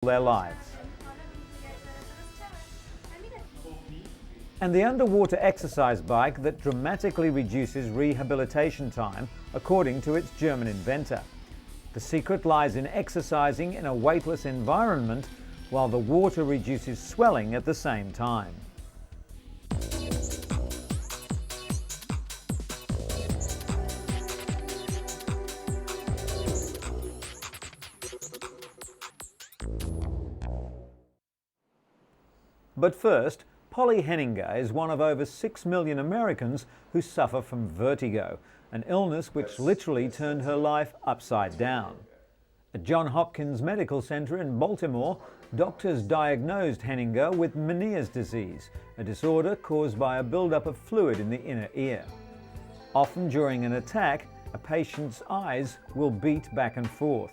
their lives. And the underwater exercise bike that dramatically reduces rehabilitation time, according to its German inventor. The secret lies in exercising in a weightless environment while the water reduces swelling at the same time. But first, Polly Henninger is one of over 6 million Americans who suffer from vertigo, an illness which literally turned her life upside down. At Johns Hopkins Medical Center in Baltimore, doctors diagnosed Henninger with Meniere's disease, a disorder caused by a buildup of fluid in the inner ear. Often during an attack, a patient's eyes will beat back and forth.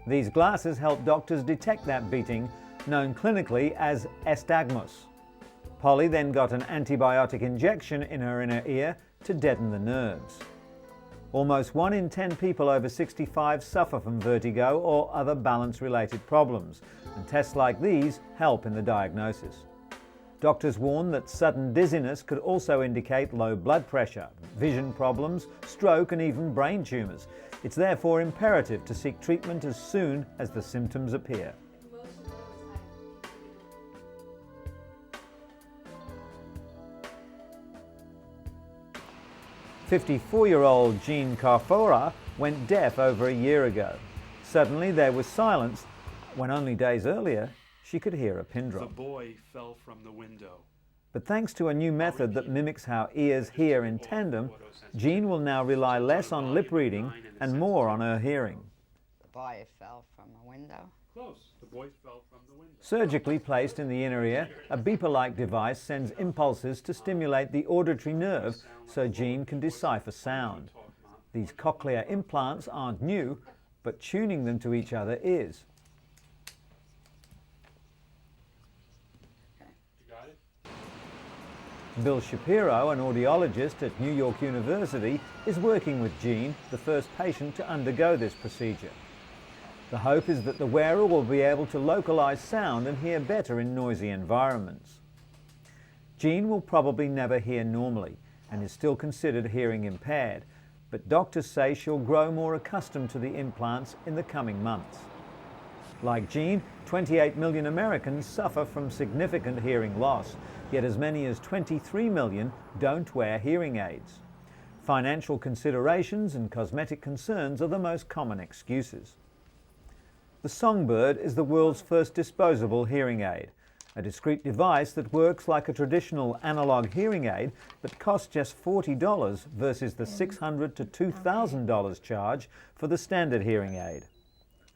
These glasses help doctors detect that beating, known clinically as nystagmus. Polly then got an antibiotic injection in her inner ear to deaden the nerves. Almost 1 in 10 people over 65 suffer from vertigo or other balance-related problems, and tests like these help in the diagnosis. Doctors warn that sudden dizziness could also indicate low blood pressure, vision problems, stroke, and even brain tumours. It's therefore imperative to seek treatment as soon as the symptoms appear. 54-year-old Jean Carfora went deaf over a year ago. Suddenly there was silence when only days earlier she could hear a pin drop. The boy fell from the window. But thanks to a new method that mimics how ears hear in tandem, Jean will now rely less on lip reading and more on her hearing. The boy fell from a window. Close. The boy fell from the window. Surgically placed in the inner ear, a beeper-like device sends impulses to stimulate the auditory nerve so Jean can decipher sound. These cochlear implants aren't new, but tuning them to each other is. Bill Shapiro, an audiologist at New York University, is working with Jean, the first patient to undergo this procedure. The hope is that the wearer will be able to localize sound and hear better in noisy environments. Jean will probably never hear normally and is still considered hearing impaired, but doctors say she'll grow more accustomed to the implants in the coming months. Like Jean, 28 million Americans suffer from significant hearing loss, yet as many as 23 million don't wear hearing aids. Financial considerations and cosmetic concerns are the most common excuses. The Songbird is the world's first disposable hearing aid, a discrete device that works like a traditional analog hearing aid but costs just $40 versus the $600 to $2,000 charge for the standard hearing aid.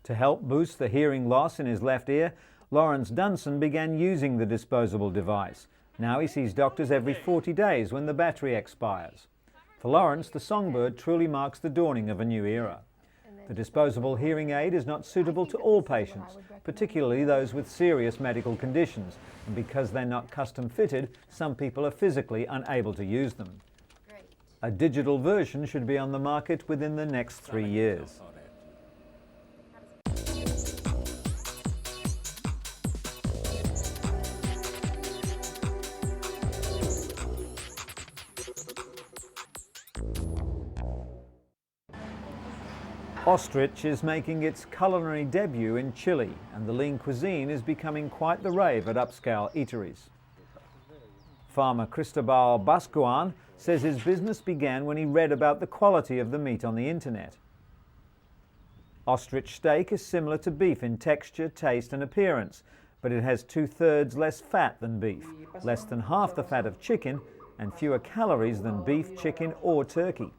To help boost the hearing loss in his left ear, Lawrence Dunson began using the disposable device. Now he sees doctors every 40 days when the battery expires. For Lawrence, the Songbird truly marks the dawning of a new era. The disposable hearing aid is not suitable to all patients, particularly those with serious medical conditions, and because they're not custom fitted, some people are physically unable to use them. A digital version should be on the market within the next 3 years. Ostrich is making its culinary debut in Chile, and the lean cuisine is becoming quite the rave at upscale eateries. Farmer Cristobal Bascuan says his business began when he read about the quality of the meat on the internet. Ostrich steak is similar to beef in texture, taste and appearance, but it has 2/3 less fat than beef, less than half the fat of chicken, and fewer calories than beef, chicken or turkey.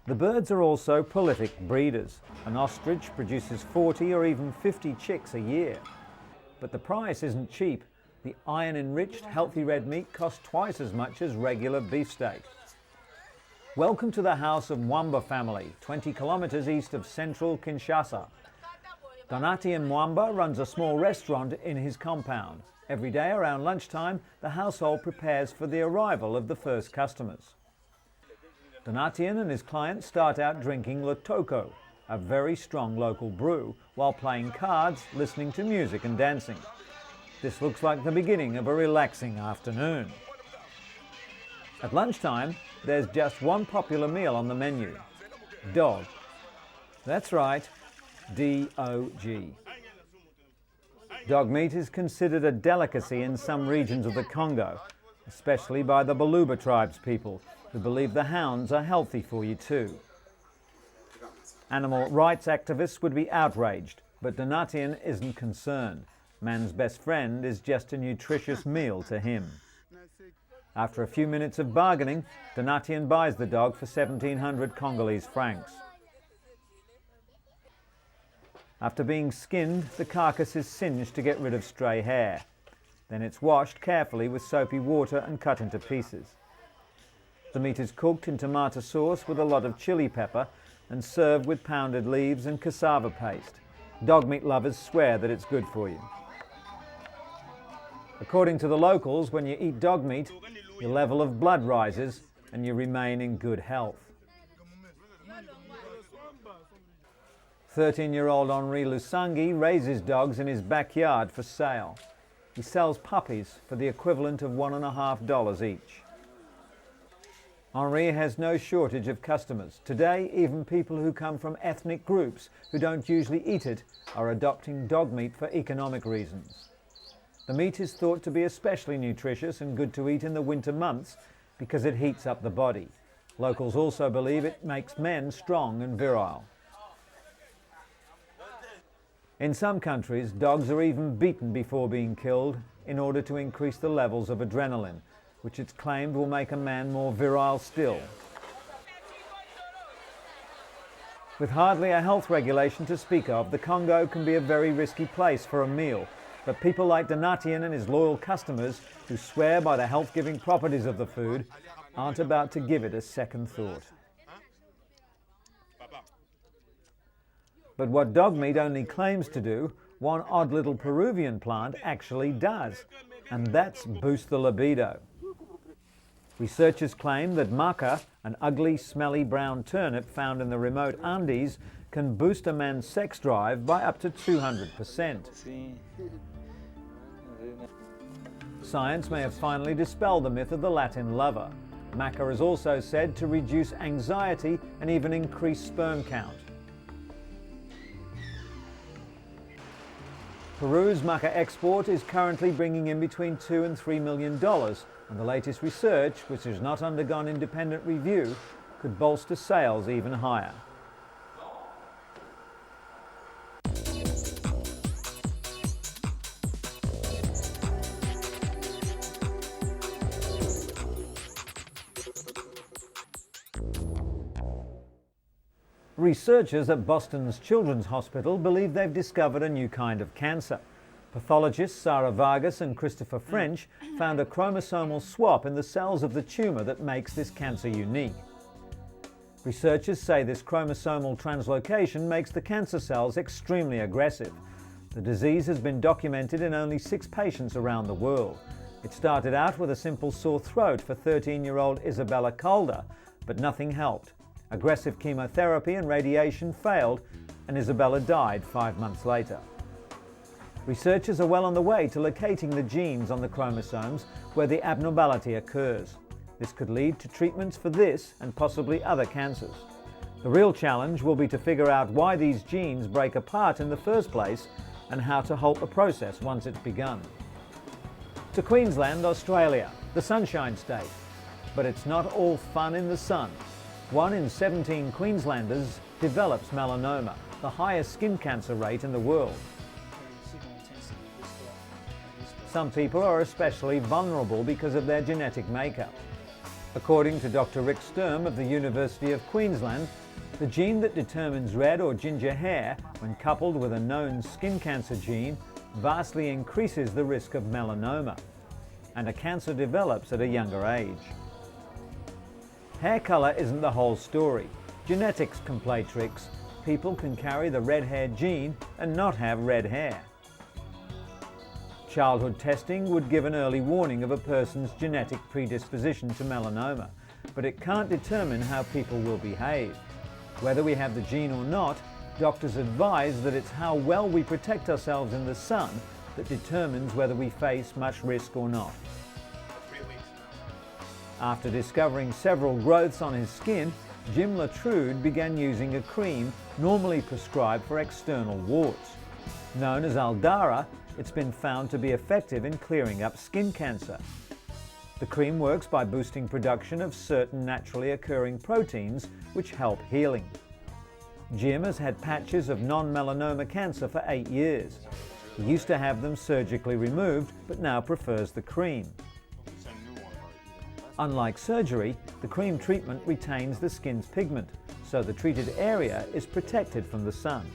The birds are also prolific breeders. An ostrich produces 40 or even 50 chicks a year. But the price isn't cheap. The iron-enriched, healthy red meat costs twice as much as regular beefsteak. Welcome to the house of Mwamba family, 20 kilometers east of central Kinshasa. Donatien Mwamba runs a small restaurant in his compound. Every day around lunchtime, the household prepares for the arrival of the first customers. Donatien and his clients start out drinking Lotoko, a very strong local brew, while playing cards, listening to music and dancing. This looks like the beginning of a relaxing afternoon. At lunchtime, there's just one popular meal on the menu: dog. That's right, D-O-G. Dog meat is considered a delicacy in some regions of the Congo, especially by the Baluba tribes people, who believe the hounds are healthy for you too. Animal rights activists would be outraged, but Donatien isn't concerned. Man's best friend is just a nutritious meal to him. After a few minutes of bargaining, Donatien buys the dog for 1,700 Congolese francs. After being skinned, the carcass is singed to get rid of stray hair. Then it's washed carefully with soapy water and cut into pieces. The meat is cooked in tomato sauce with a lot of chili pepper and served with pounded leaves and cassava paste. Dog meat lovers swear that it's good for you. According to the locals, when you eat dog meat, your level of blood rises and you remain in good health. 13-year-old Henri Lusangi raises dogs in his backyard for sale. He sells puppies for the equivalent of $1.50 each. Henri has no shortage of customers. Today, even people who come from ethnic groups who don't usually eat it are adopting dog meat for economic reasons. The meat is thought to be especially nutritious and good to eat in the winter months because it heats up the body. Locals also believe it makes men strong and virile. In some countries, dogs are even beaten before being killed in order to increase the levels of adrenaline, which it's claimed will make a man more virile still. With hardly a health regulation to speak of, the Congo can be a very risky place for a meal, but people like Donatien and his loyal customers, who swear by the health-giving properties of the food, aren't about to give it a second thought. But what dog meat only claims to do, one odd little Peruvian plant actually does, and that's boost the libido. Researchers claim that maca, an ugly, smelly brown turnip found in the remote Andes, can boost a man's sex drive by up to 200%. Science may have finally dispelled the myth of the Latin lover. Maca is also said to reduce anxiety and even increase sperm count. Peru's maca export is currently bringing in between $2 and $3 million, and the latest research, which has not undergone independent review, could bolster sales even higher. Researchers at Boston's Children's Hospital believe they've discovered a new kind of cancer. Pathologists Sarah Vargas and Christopher French found a chromosomal swap in the cells of the tumour that makes this cancer unique. Researchers say this chromosomal translocation makes the cancer cells extremely aggressive. The disease has been documented in only 6 patients around the world. It started out with a simple sore throat for 13-year-old Isabella Calder, but nothing helped. Aggressive chemotherapy and radiation failed, and Isabella died 5 months later. Researchers are well on the way to locating the genes on the chromosomes where the abnormality occurs. This could lead to treatments for this and possibly other cancers. The real challenge will be to figure out why these genes break apart in the first place and how to halt the process once it's begun. To Queensland, Australia, the Sunshine State. But it's not all fun in the sun. 1 in 17 Queenslanders develops melanoma, the highest skin cancer rate in the world. Some people are especially vulnerable because of their genetic makeup. According to Dr. Rick Sturm of the University of Queensland, the gene that determines red or ginger hair, when coupled with a known skin cancer gene, vastly increases the risk of melanoma, and a cancer develops at a younger age. Hair colour isn't the whole story. Genetics can play tricks. People can carry the red hair gene and not have red hair. Childhood testing would give an early warning of a person's genetic predisposition to melanoma, but it can't determine how people will behave. Whether we have the gene or not, doctors advise that it's how well we protect ourselves in the sun that determines whether we face much risk or not. After discovering several growths on his skin, Jim Latrude began using a cream normally prescribed for external warts. Known as Aldara, it's been found to be effective in clearing up skin cancer. The cream works by boosting production of certain naturally occurring proteins which help healing. Jim has had patches of non-melanoma cancer for 8 years. He used to have them surgically removed, but now prefers the cream. Unlike surgery, the cream treatment retains the skin's pigment, so the treated area is protected from the sun.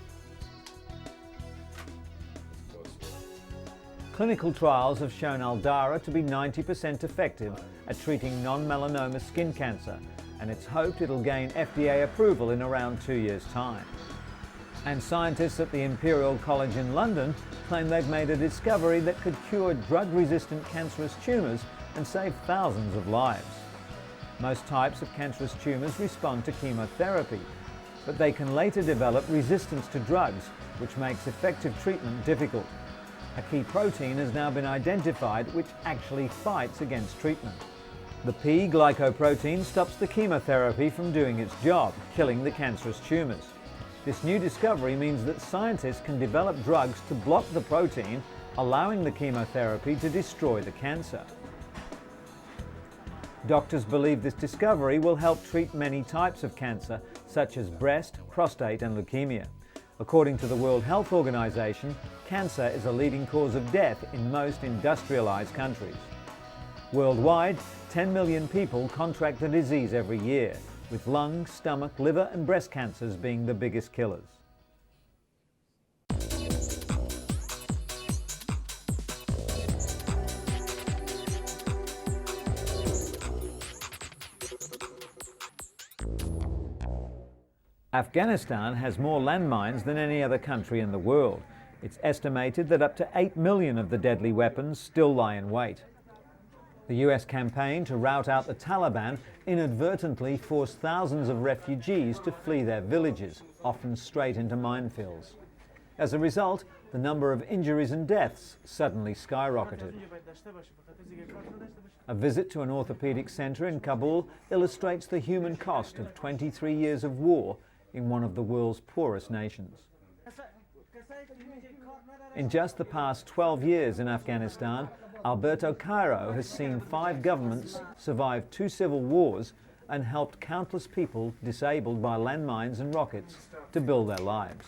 Clinical trials have shown Aldara to be 90% effective at treating non-melanoma skin cancer, and it's hoped it'll gain FDA approval in around 2 years' time. And scientists at the Imperial College in London claim they've made a discovery that could cure drug-resistant cancerous tumours and save thousands of lives. Most types of cancerous tumours respond to chemotherapy, but they can later develop resistance to drugs, which makes effective treatment difficult. A key protein has now been identified which actually fights against treatment. The P-glycoprotein stops the chemotherapy from doing its job, killing the cancerous tumours. This new discovery means that scientists can develop drugs to block the protein, allowing the chemotherapy to destroy the cancer. Doctors believe this discovery will help treat many types of cancer, such as breast, prostate and leukemia. According to the World Health Organization, cancer is a leading cause of death in most industrialized countries. Worldwide, 10 million people contract the disease every year, with lung, stomach, liver and breast cancers being the biggest killers. Afghanistan has more landmines than any other country in the world. It's estimated that up to 8 million of the deadly weapons still lie in wait. The US campaign to rout out the Taliban inadvertently forced thousands of refugees to flee their villages, often straight into minefields. As a result, the number of injuries and deaths suddenly skyrocketed. A visit to an orthopedic centre in Kabul illustrates the human cost of 23 years of war in one of the world's poorest nations. In just the past 12 years in Afghanistan, Alberto Cairo has seen 5 governments survive 2 civil wars and helped countless people disabled by landmines and rockets to build their lives.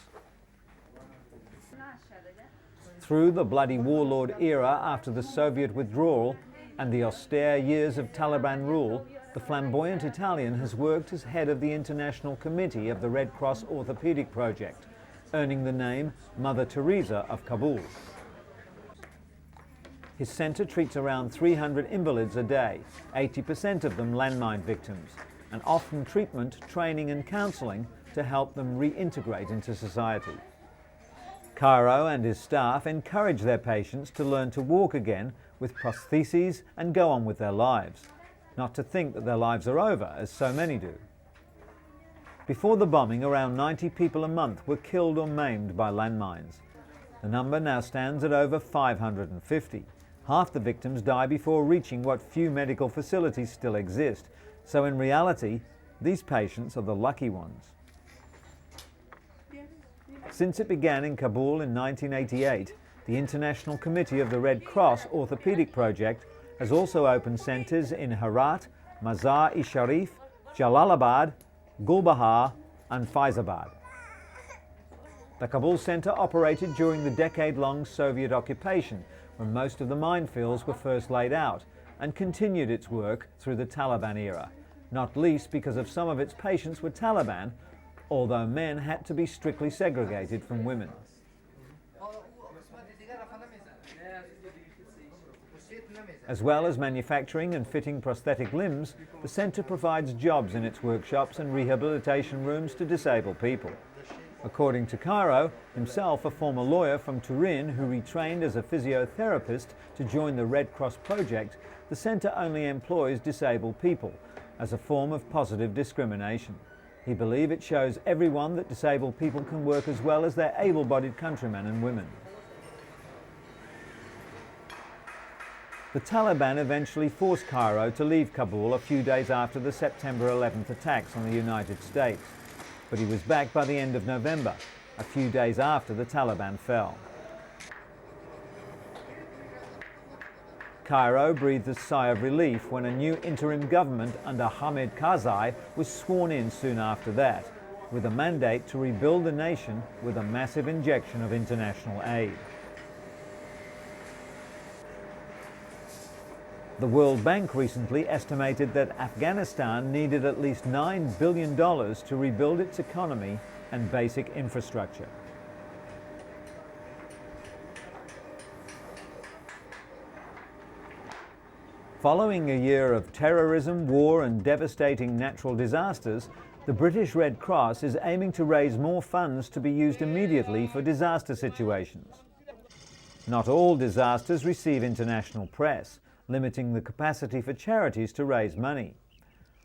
Through the bloody warlord era after the Soviet withdrawal and the austere years of Taliban rule, the flamboyant Italian has worked as head of the International Committee of the Red Cross Orthopedic Project, earning the name Mother Teresa of Kabul. His centre treats around 300 invalids a day, 80% of them landmine victims, and offers treatment, training and counselling to help them reintegrate into society. Cairo and his staff encourage their patients to learn to walk again with prostheses and go on with their lives, not to think that their lives are over, as so many do. Before the bombing, around 90 people a month were killed or maimed by landmines. The number now stands at over 550. Half the victims die before reaching what few medical facilities still exist, so in reality, these patients are the lucky ones. Since it began in Kabul in 1988, the International Committee of the Red Cross Orthopedic Project has also opened centres in Herat, Mazar-e-Sharif, Jalalabad, Gulbahar and Faizabad. The Kabul centre operated during the decade-long Soviet occupation, when most of the minefields were first laid out, and continued its work through the Taliban era, not least because of some of its patients were Taliban, although men had to be strictly segregated from women. As well as manufacturing and fitting prosthetic limbs, the centre provides jobs in its workshops and rehabilitation rooms to disabled people. According to Cairo, himself a former lawyer from Turin who retrained as a physiotherapist to join the Red Cross project, the centre only employs disabled people as a form of positive discrimination. He believes it shows everyone that disabled people can work as well as their able-bodied countrymen and women. The Taliban eventually forced Cairo to leave Kabul a few days after the September 11th attacks on the United States, but he was back by the end of November, a few days after the Taliban fell. Cairo breathed a sigh of relief when a new interim government under Hamid Karzai was sworn in soon after that, with a mandate to rebuild the nation with a massive injection of international aid. The World Bank recently estimated that Afghanistan needed at least $9 billion to rebuild its economy and basic infrastructure. Following a year of terrorism, war and devastating natural disasters, the British Red Cross is aiming to raise more funds to be used immediately for disaster situations. Not all disasters receive international press, limiting the capacity for charities to raise money.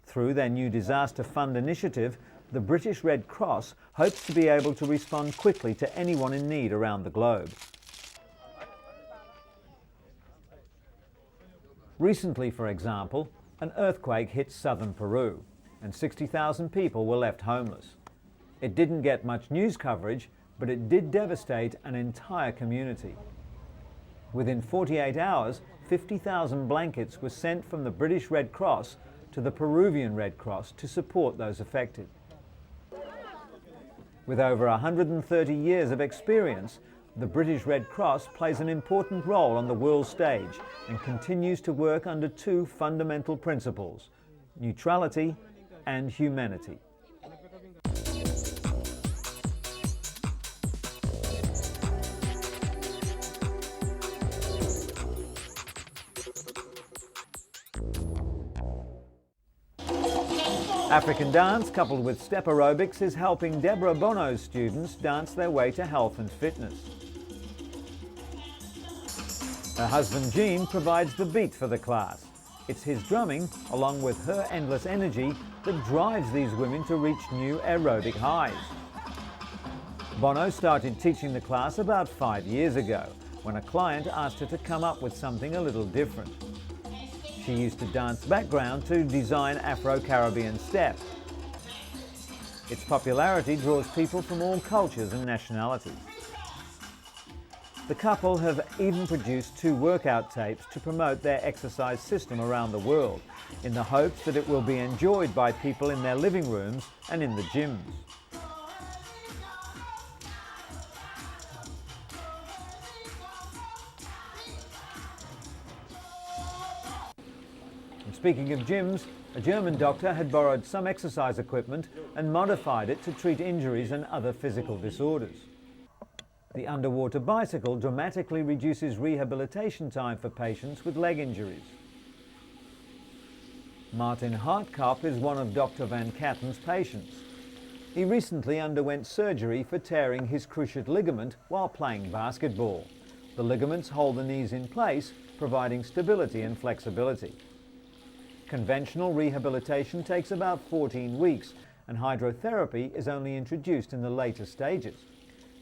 Through their new Disaster Fund initiative, the British Red Cross hopes to be able to respond quickly to anyone in need around the globe. Recently, for example, an earthquake hit southern Peru and 60,000 people were left homeless. It didn't get much news coverage, but it did devastate an entire community. Within 48 hours, 50,000 blankets were sent from the British Red Cross to the Peruvian Red Cross to support those affected. With over 130 years of experience, the British Red Cross plays an important role on the world stage and continues to work under two fundamental principles: neutrality and humanity. African dance coupled with step aerobics is helping Deborah Bono's students dance their way to health and fitness. Her husband Gene provides the beat for the class. It's his drumming, along with her endless energy, that drives these women to reach new aerobic highs. Bono started teaching the class about 5 years ago, when a client asked her to come up with something a little different. She used a dance background to design Afro-Caribbean step. Its popularity draws people from all cultures and nationalities. The couple have even produced 2 workout tapes to promote their exercise system around the world, in the hopes that it will be enjoyed by people in their living rooms and in the gyms. And speaking of gyms, a German doctor had borrowed some exercise equipment and modified it to treat injuries and other physical disorders. The underwater bicycle dramatically reduces rehabilitation time for patients with leg injuries. Martin Hartkop is one of Dr. Van Katten's patients. He recently underwent surgery for tearing his cruciate ligament while playing basketball. The ligaments hold the knees in place, providing stability and flexibility. Conventional rehabilitation takes about 14 weeks, and hydrotherapy is only introduced in the later stages.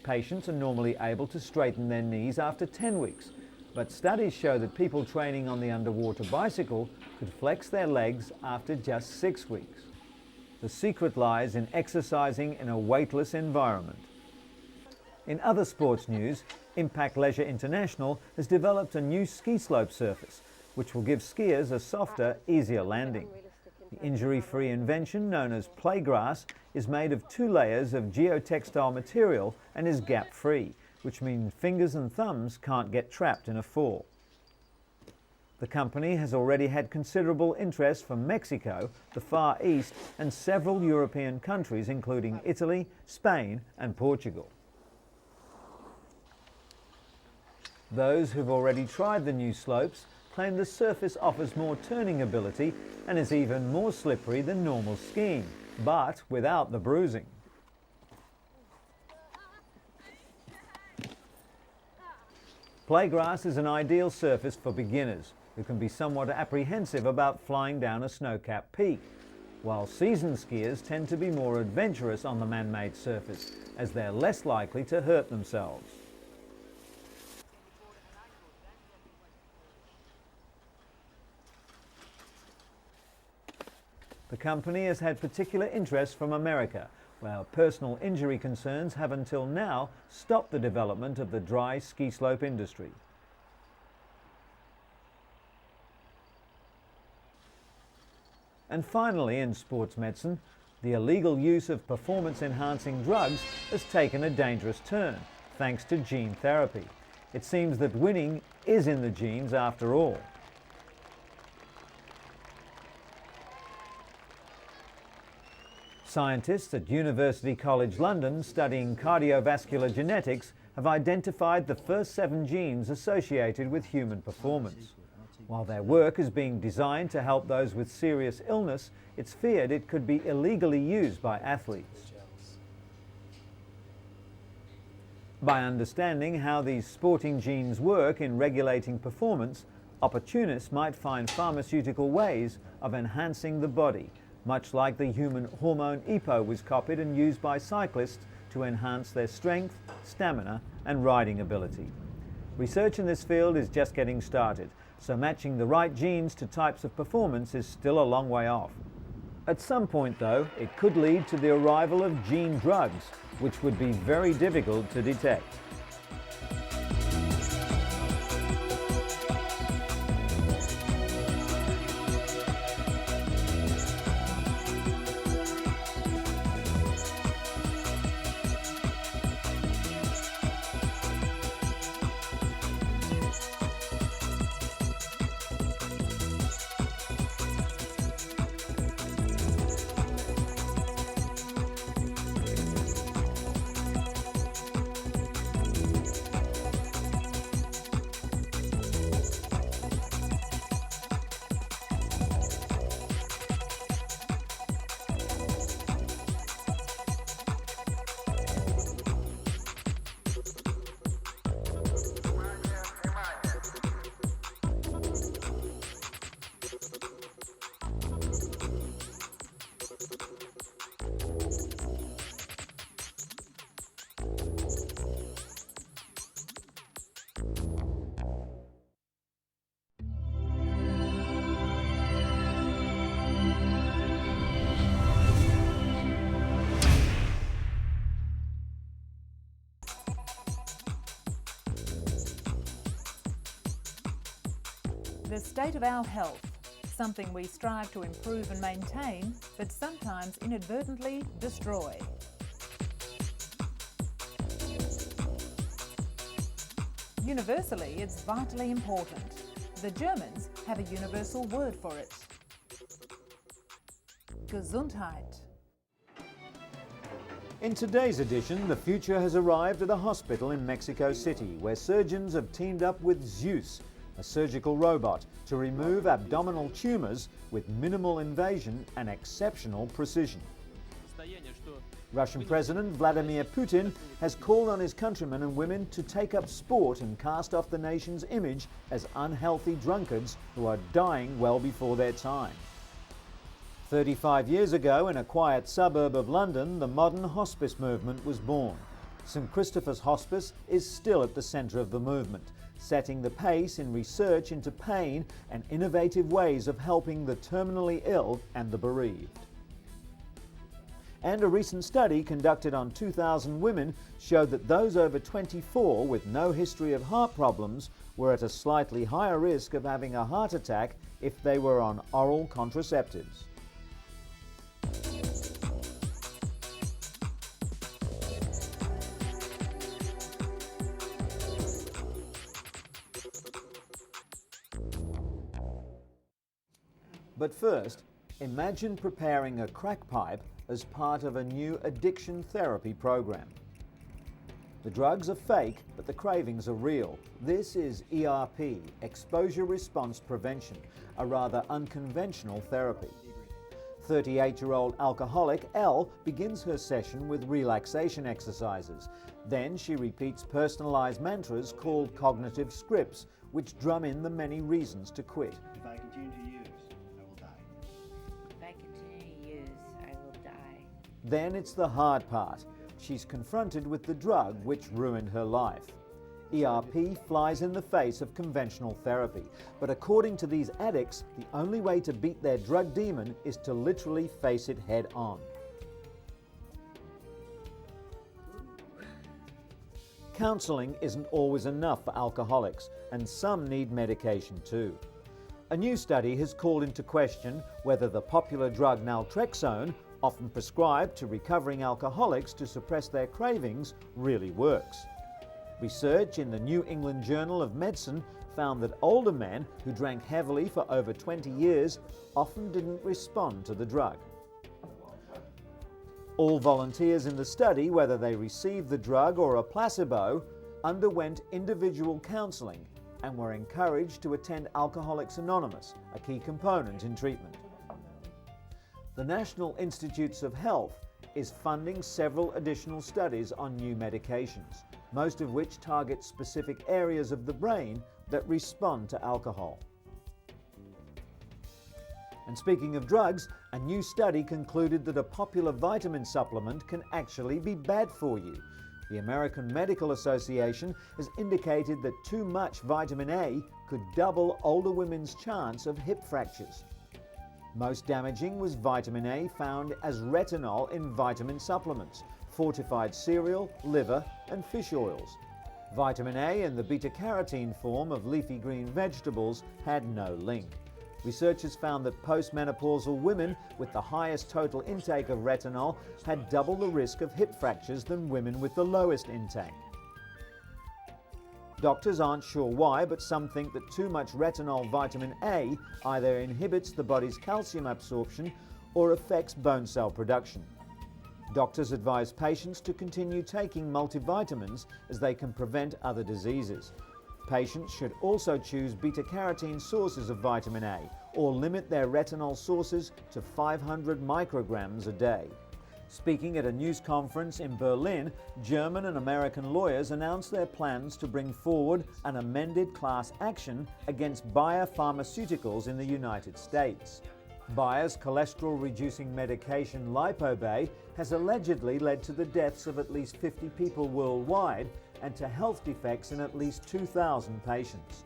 Patients are normally able to straighten their knees after 10 weeks, but studies show that people training on the underwater bicycle could flex their legs after just 6 weeks. The secret lies in exercising in a weightless environment. In other sports news, Impact Leisure International has developed a new ski slope surface, which will give skiers a softer, easier landing. The injury-free invention, known as Playgrass, is made of 2 layers of geotextile material and is gap-free, which means fingers and thumbs can't get trapped in a fall. The company has already had considerable interest from Mexico, the Far East, and several European countries, including Italy, Spain, and Portugal. Those who've already tried the new slopes claim the surface offers more turning ability and is even more slippery than normal skiing, but without the bruising. Playgrass is an ideal surface for beginners who can be somewhat apprehensive about flying down a snow-capped peak. while seasoned skiers tend to be more adventurous on the man-made surface, as they're less likely to hurt themselves. The company has had particular interest from America, where personal injury concerns have until now stopped the development of the dry ski slope industry. And finally, in sports medicine, the illegal use of performance-enhancing drugs has taken a dangerous turn, thanks to gene therapy. It seems that winning is in the genes after all. Scientists at University College London studying cardiovascular genetics have identified the first 7 genes associated with human performance. While their work is being designed to help those with serious illness, it's feared it could be illegally used by athletes. By understanding how these sporting genes work in regulating performance, opportunists might find pharmaceutical ways of enhancing the body, much like the human hormone EPO was copied and used by cyclists to enhance their strength, stamina and riding ability. Research in this field is just getting started, so matching the right genes to types of performance is still a long way off. At some point though, it could lead to the arrival of gene drugs, which would be very difficult to detect. The state of our health, something we strive to improve and maintain, but sometimes inadvertently destroy. Universally, it's vitally important. The Germans have a universal word for it. Gesundheit. In today's edition, the future has arrived at a hospital in Mexico City, where surgeons have teamed up with Zeus, a surgical robot, to remove abdominal tumours with minimal invasion and exceptional precision. Russian President Vladimir Putin has called on his countrymen and women to take up sport and cast off the nation's image as unhealthy drunkards who are dying well before their time. 35 years ago, in a quiet suburb of London, the modern hospice movement was born. St Christopher's Hospice is still at the centre of the movement, setting the pace in research into pain and innovative ways of helping the terminally ill and the bereaved. And a recent study conducted on 2,000 women showed that those over 24 with no history of heart problems were at a slightly higher risk of having a heart attack if they were on oral contraceptives. But first, imagine preparing a crack pipe as part of a new addiction therapy program. The drugs are fake, but the cravings are real. This is ERP, Exposure Response Prevention, a rather unconventional therapy. 38-year-old alcoholic Elle begins her session with relaxation exercises. Then she repeats personalized mantras called cognitive scripts, which drum in the many reasons to quit. If I continue to use, I will die. If I continue to Then it's the hard part. She's confronted with the drug which ruined her life. ERP flies in the face of conventional therapy, but according to these addicts, the only way to beat their drug demon is to literally face it head on. Counselling isn't always enough for alcoholics, and some need medication too. A new study has called into question whether the popular drug naltrexone, often prescribed to recovering alcoholics to suppress their cravings, really works. Research in the New England Journal of Medicine found that older men who drank heavily for over 20 years often didn't respond to the drug. All volunteers in the study, whether they received the drug or a placebo, underwent individual counselling and were encouraged to attend Alcoholics Anonymous, a key component in treatment. The National Institutes of Health is funding several additional studies on new medications, most of which target specific areas of the brain that respond to alcohol. And speaking of drugs, a new study concluded that a popular vitamin supplement can actually be bad for you. The American Medical Association has indicated that too much vitamin A could double older women's chance of hip fractures. Most damaging was vitamin A found as retinol in vitamin supplements, fortified cereal, liver, and fish oils. Vitamin A in the beta-carotene form of leafy green vegetables had no link. Researchers found that postmenopausal women with the highest total intake of retinol had double the risk of hip fractures than women with the lowest intake. Doctors aren't sure why, but some think that too much retinol vitamin A either inhibits the body's calcium absorption or affects bone cell production. Doctors advise patients to continue taking multivitamins as they can prevent other diseases. Patients should also choose beta-carotene sources of vitamin A or limit their retinol sources to 500 micrograms a day. Speaking at a news conference in Berlin, German and American lawyers announced their plans to bring forward an amended class action against Bayer Pharmaceuticals in the United States. Bayer's cholesterol-reducing medication Lipobay has allegedly led to the deaths of at least 50 people worldwide and to health defects in at least 2,000 patients.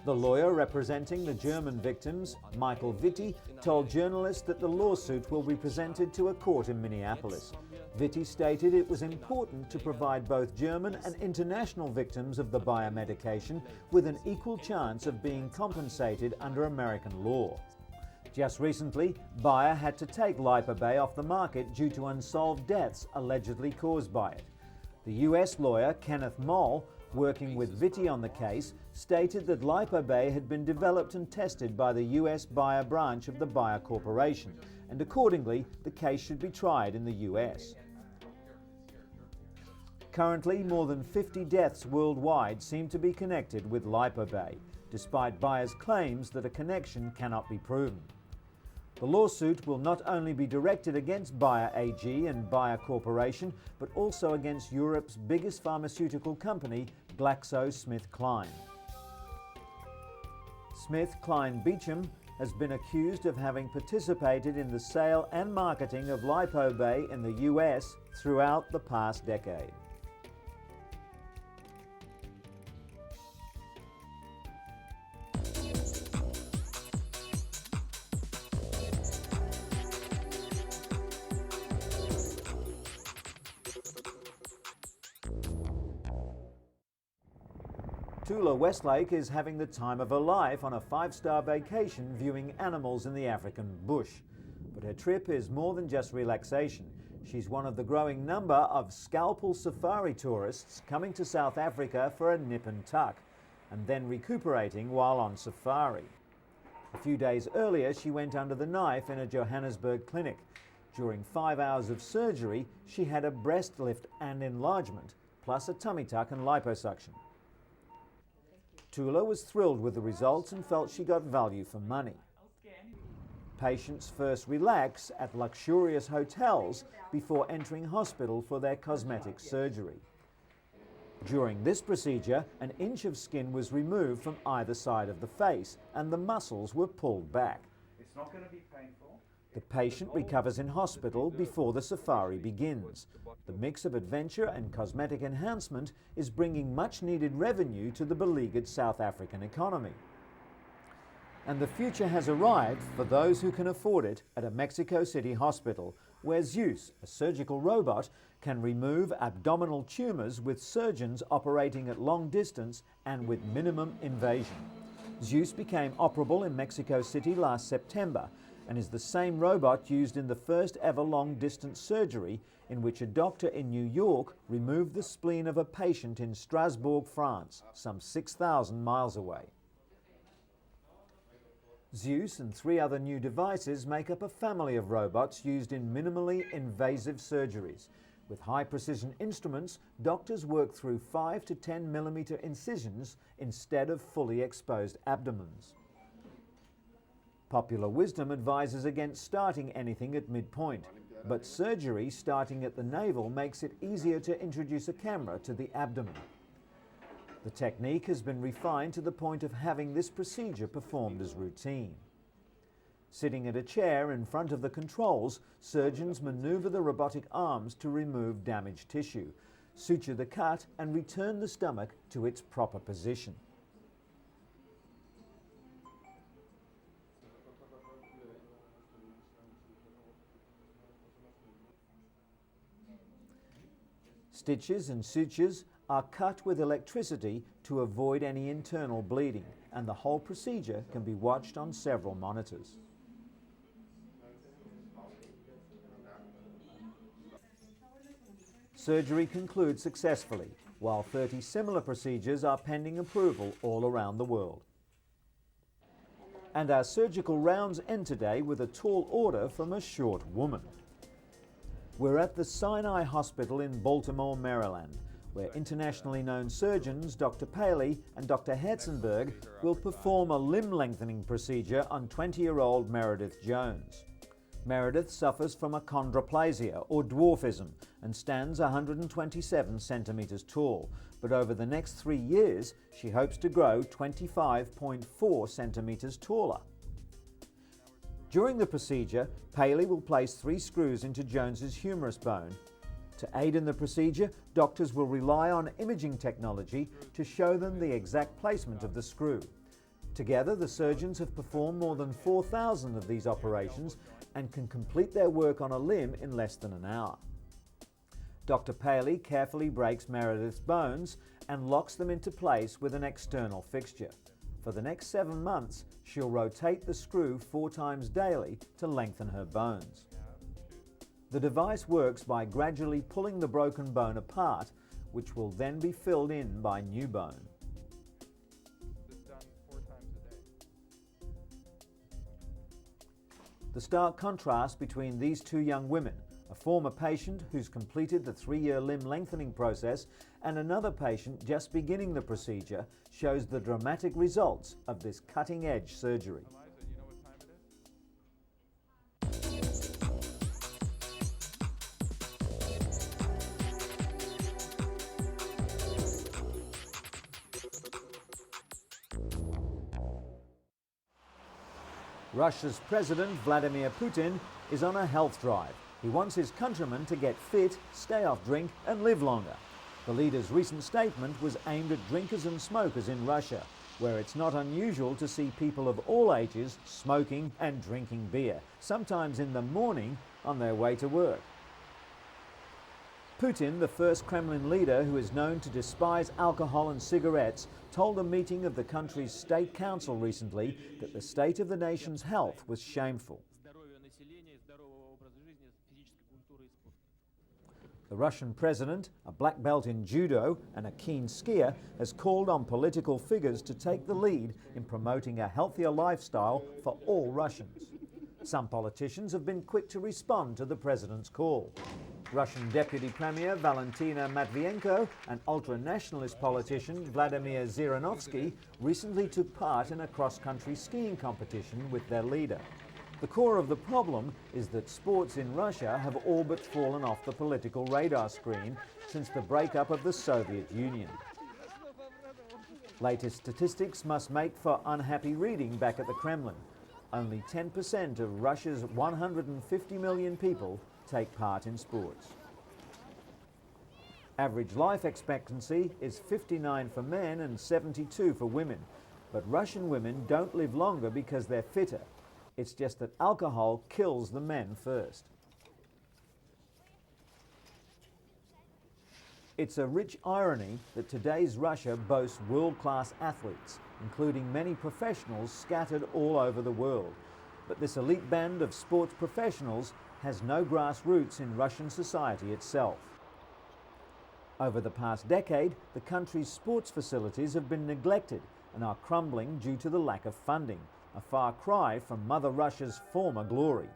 The lawyer representing the German victims, Michael Vitti, told journalists that the lawsuit will be presented to a court in Minneapolis. Vitti stated it was important to provide both German and international victims of the Bayer medication with an equal chance of being compensated under American law. Just recently, Bayer had to take Lipobay off the market due to unsolved deaths allegedly caused by it. The US lawyer Kenneth Moll, working with Vitti on the case, stated that Lipobay had been developed and tested by the US Bayer branch of the Bayer Corporation, and accordingly, the case should be tried in the US. Currently, more than 50 deaths worldwide seem to be connected with Lipobay, despite Bayer's claims that a connection cannot be proven. The lawsuit will not only be directed against Bayer AG and Bayer Corporation, but also against Europe's biggest pharmaceutical company, GlaxoSmithKline. SmithKline Beecham has been accused of having participated in the sale and marketing of Lipobay in the US throughout the past decade. Tula Westlake is having the time of her life on a 5-star vacation viewing animals in the African bush. But her trip is more than just relaxation. She's one of the growing number of scalpel safari tourists coming to South Africa for a nip and tuck, and then recuperating while on safari. A few days earlier, she went under the knife in a Johannesburg clinic. During 5 hours of surgery, she had a breast lift and enlargement, plus a tummy tuck and liposuction. Tula was thrilled with the results and felt she got value for money. Patients first relax at luxurious hotels before entering hospital for their cosmetic surgery. During this procedure, an inch of skin was removed from either side of the face and the muscles were pulled back. It's not going to be painful. The patient recovers in hospital before the safari begins. The mix of adventure and cosmetic enhancement is bringing much-needed revenue to the beleaguered South African economy. And the future has arrived for those who can afford it at a Mexico City hospital, where Zeus, a surgical robot, can remove abdominal tumours with surgeons operating at long distance and with minimum invasion. Zeus became operable in Mexico City last September and is the same robot used in the first ever long-distance surgery in which a doctor in New York removed the spleen of a patient in Strasbourg, France, some 6,000 miles away. Zeus and 3 other new devices make up a family of robots used in minimally invasive surgeries. With high-precision instruments, doctors work through 5 to 10 millimeter incisions instead of fully exposed abdomens. Popular wisdom advises against starting anything at midpoint, but surgery starting at the navel makes it easier to introduce a camera to the abdomen. The technique has been refined to the point of having this procedure performed as routine. Sitting at a chair in front of the controls, surgeons maneuver the robotic arms to remove damaged tissue, suture the cut and return the stomach to its proper position. Stitches and sutures are cut with electricity to avoid any internal bleeding, and the whole procedure can be watched on several monitors. Surgery concludes successfully, while 30 similar procedures are pending approval all around the world. And our surgical rounds end today with a tall order from a short woman. We're at the Sinai Hospital in Baltimore, Maryland, where internationally known surgeons Dr. Paley and Dr. Hetzenberg will perform a limb lengthening procedure on 20-year-old Meredith Jones. Meredith suffers from achondroplasia or dwarfism and stands 127 centimetres tall, but over the next 3 years she hopes to grow 25.4 centimetres taller. During the procedure, Paley will place 3 screws into Jones's humerus bone. To aid in the procedure, doctors will rely on imaging technology to show them the exact placement of the screw. Together, the surgeons have performed more than 4,000 of these operations and can complete their work on a limb in less than an hour. Dr. Paley carefully breaks Meredith's bones and locks them into place with an external fixture. For the next 7 months, she'll rotate the screw 4 times daily to lengthen her bones. The device works by gradually pulling the broken bone apart, which will then be filled in by new bone. The stark contrast between these 2 young women, a former patient who's completed the 3-year limb lengthening process and another patient just beginning the procedure, shows the dramatic results of this cutting-edge surgery. Russia's President Vladimir Putin is on a health drive. He wants his countrymen to get fit, stay off drink and live longer. The leader's recent statement was aimed at drinkers and smokers in Russia, where it's not unusual to see people of all ages smoking and drinking beer, sometimes in the morning on their way to work. Putin, the first Kremlin leader who is known to despise alcohol and cigarettes, told a meeting of the country's state council recently that the state of the nation's health was shameful. The Russian president, a black belt in judo and a keen skier, has called on political figures to take the lead in promoting a healthier lifestyle for all Russians. Some politicians have been quick to respond to the president's call. Russian Deputy Premier Valentina Matvienko and ultra-nationalist politician Vladimir Zhirinovsky recently took part in a cross-country skiing competition with their leader. The core of the problem is that sports in Russia have all but fallen off the political radar screen since the breakup of the Soviet Union. Latest statistics must make for unhappy reading back at the Kremlin. only 10% of Russia's 150 million people take part in sports. Average life expectancy is 59 for men and 72 for women, but Russian women don't live longer because they're fitter. It's just that alcohol kills the men first. It's a rich irony that today's Russia boasts world-class athletes, including many professionals scattered all over the world. But this elite band of sports professionals has no grassroots in Russian society itself. Over the past decade, the country's sports facilities have been neglected and are crumbling due to the lack of funding, a far cry from Mother Russia's former glory.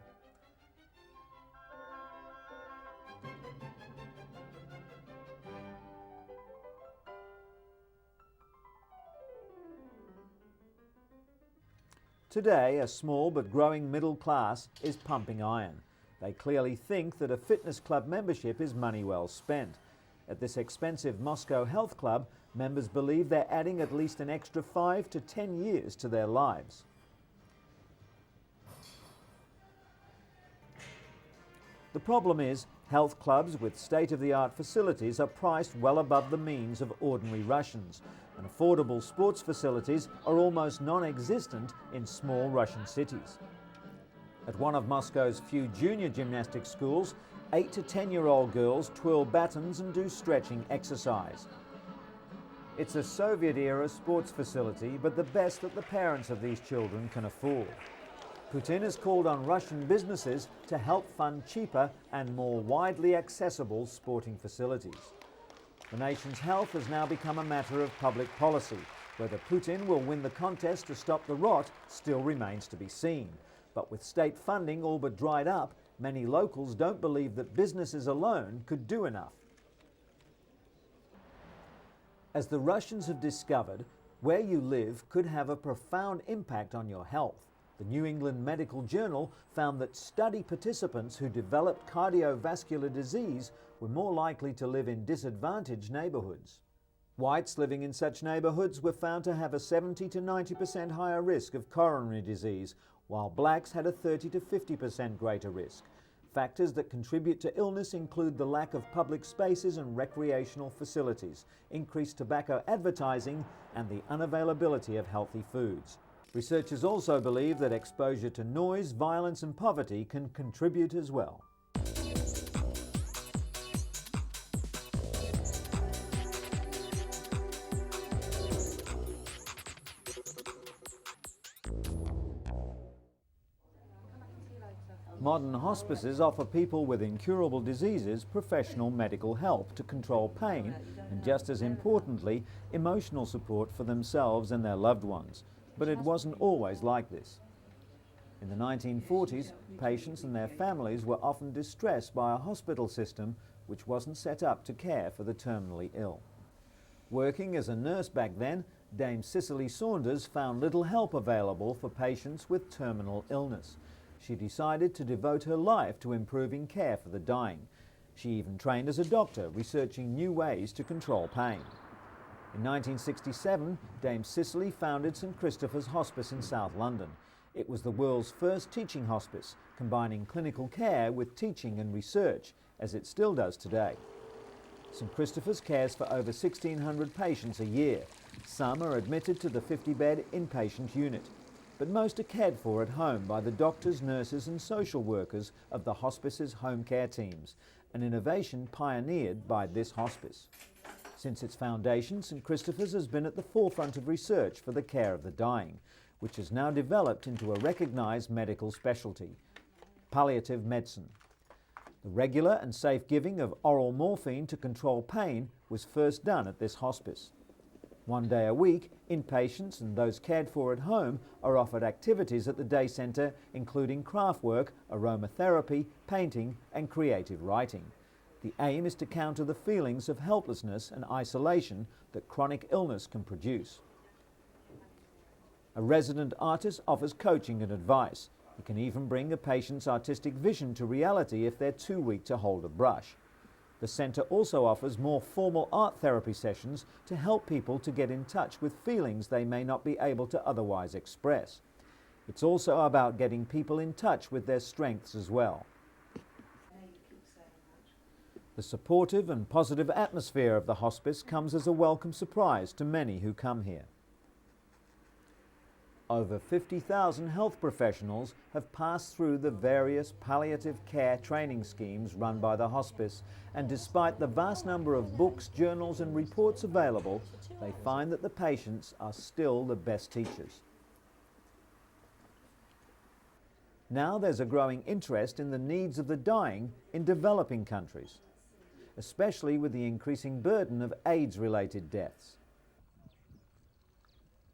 Today, a small but growing middle class is pumping iron. They clearly think that a fitness club membership is money well spent. At this expensive Moscow health club, members believe they're adding at least an extra 5 to 10 years to their lives. The problem is, health clubs with state-of-the-art facilities are priced well above the means of ordinary Russians, and affordable sports facilities are almost non-existent in small Russian cities. At one of Moscow's few junior gymnastic schools, 8 to 10-year-old girls twirl batons and do stretching exercise. It's a Soviet-era sports facility, but the best that the parents of these children can afford. Putin has called on Russian businesses to help fund cheaper and more widely accessible sporting facilities. The nation's health has now become a matter of public policy. Whether Putin will win the contest to stop the rot still remains to be seen. But with state funding all but dried up, many locals don't believe that businesses alone could do enough. As the Russians have discovered, where you live could have a profound impact on your health. The New England Medical Journal found that study participants who developed cardiovascular disease were more likely to live in disadvantaged neighborhoods. Whites living in such neighborhoods were found to have a 70 to 90% higher risk of coronary disease, while blacks had a 30 to 50% greater risk. Factors that contribute to illness include the lack of public spaces and recreational facilities, increased tobacco advertising, and the unavailability of healthy foods. Researchers also believe that exposure to noise, violence, and poverty can contribute as well. Modern hospices offer people with incurable diseases professional medical help to control pain and, just as importantly, emotional support for themselves and their loved ones. But it wasn't always like this. In the 1940s, patients and their families were often distressed by a hospital system which wasn't set up to care for the terminally ill. Working as a nurse back then, Dame Cicely Saunders found little help available for patients with terminal illness. She decided to devote her life to improving care for the dying. She even trained as a doctor, researching new ways to control pain. In 1967, Dame Cicely founded St Christopher's Hospice in South London. It was the world's first teaching hospice, combining clinical care with teaching and research, as it still does today. St Christopher's cares for over 1,600 patients a year. Some are admitted to the 50-bed inpatient unit, but most are cared for at home by the doctors, nurses and social workers of the hospice's home care teams, an innovation pioneered by this hospice. Since its foundation, St Christopher's has been at the forefront of research for the care of the dying, which has now developed into a recognised medical specialty: palliative medicine. The regular and safe giving of oral morphine to control pain was first done at this hospice. 1 day a week, inpatients and those cared for at home are offered activities at the day centre, including craft work, aromatherapy, painting and creative writing. The aim is to counter the feelings of helplessness and isolation that chronic illness can produce. A resident artist offers coaching and advice. He can even bring a patient's artistic vision to reality if they're too weak to hold a brush. The centre also offers more formal art therapy sessions to help people to get in touch with feelings they may not be able to otherwise express. It's also about getting people in touch with their strengths as well. The supportive and positive atmosphere of the hospice comes as a welcome surprise to many who come here. Over 50,000 health professionals have passed through the various palliative care training schemes run by the hospice, and despite the vast number of books, journals and reports available, they find that the patients are still the best teachers. Now there's a growing interest in the needs of the dying in developing countries, especially with the increasing burden of AIDS-related deaths.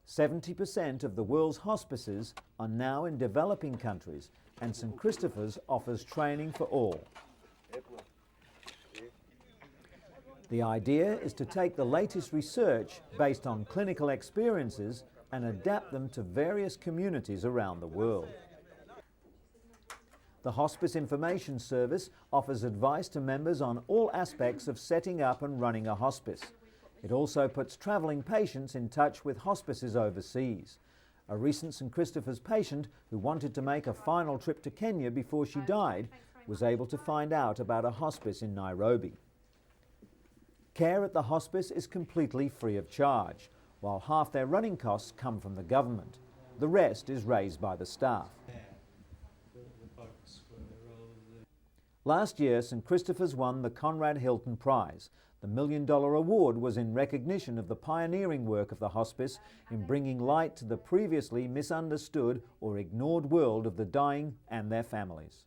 70% of the world's hospices are now in developing countries, and St Christopher's offers training for all. The idea is to take the latest research based on clinical experiences and adapt them to various communities around the world. The Hospice Information Service offers advice to members on all aspects of setting up and running a hospice. It also puts travelling patients in touch with hospices overseas. A recent St Christopher's patient who wanted to make a final trip to Kenya before she died was able to find out about a hospice in Nairobi. Care at the hospice is completely free of charge, while half their running costs come from the government. The rest is raised by the staff. Last year, St Christopher's won the Conrad Hilton Prize. The $1 million award was in recognition of the pioneering work of the hospice in bringing light to the previously misunderstood or ignored world of the dying and their families.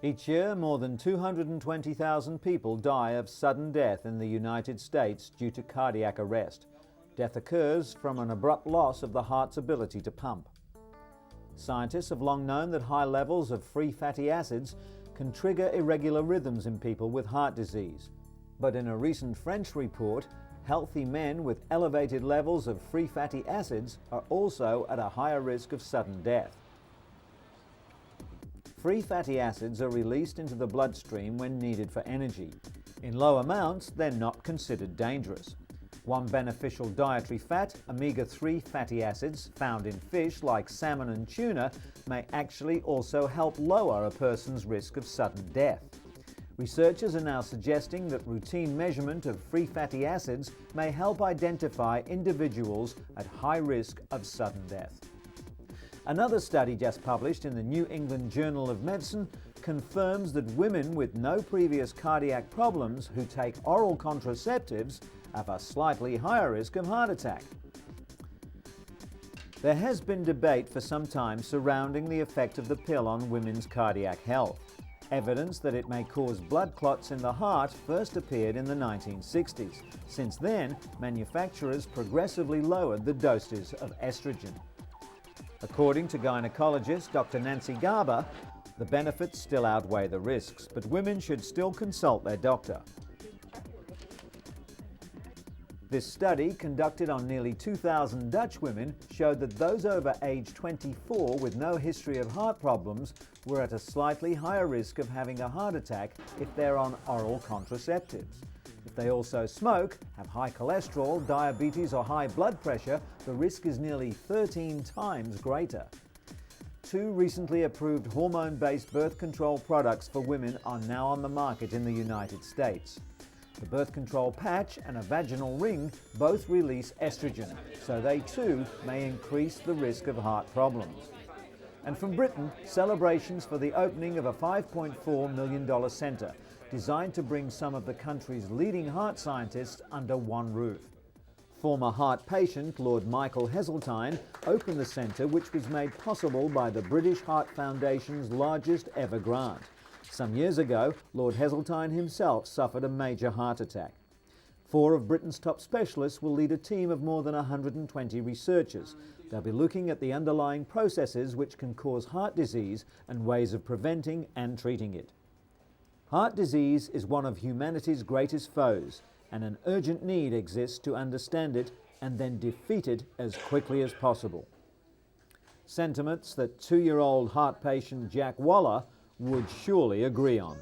Each year, more than 220,000 people die of sudden death in the United States due to cardiac arrest. Death occurs from an abrupt loss of the heart's ability to pump. Scientists have long known that high levels of free fatty acids can trigger irregular rhythms in people with heart disease. But in a recent French report, healthy men with elevated levels of free fatty acids are also at a higher risk of sudden death. Free fatty acids are released into the bloodstream when needed for energy. In low amounts, they're not considered dangerous. One beneficial dietary fat, omega-3 fatty acids, found in fish like salmon and tuna, may actually also help lower a person's risk of sudden death. Researchers are now suggesting that routine measurement of free fatty acids may help identify individuals at high risk of sudden death. Another study just published in the New England Journal of Medicine confirms that women with no previous cardiac problems who take oral contraceptives have a slightly higher risk of heart attack. There has been debate for some time surrounding the effect of the pill on women's cardiac health. Evidence that it may cause blood clots in the heart first appeared in the 1960s. Since then, manufacturers progressively lowered the doses of estrogen. According to gynecologist Dr. Nancy Garber, the benefits still outweigh the risks, but women should still consult their doctor. This study, conducted on nearly 2,000 Dutch women, showed that those over age 24 with no history of heart problems were at a slightly higher risk of having a heart attack if they're on oral contraceptives. If they also smoke, have high cholesterol, diabetes or high blood pressure, the risk is nearly 13 times greater. 2 recently approved hormone-based birth control products for women are now on the market in the United States. The birth control patch and a vaginal ring both release estrogen, so they too may increase the risk of heart problems. And from Britain, celebrations for the opening of a $5.4 million centre designed to bring some of the country's leading heart scientists under one roof. Former heart patient Lord Michael Heseltine opened the centre, which was made possible by the British Heart Foundation's largest ever grant. Some years ago, Lord Heseltine himself suffered a major heart attack. 4 of Britain's top specialists will lead a team of more than 120 researchers. They'll be looking at the underlying processes which can cause heart disease and ways of preventing and treating it. Heart disease is one of humanity's greatest foes, and an urgent need exists to understand it and then defeat it as quickly as possible. sentiments that 2-year-old heart patient Jack Waller would surely agree on.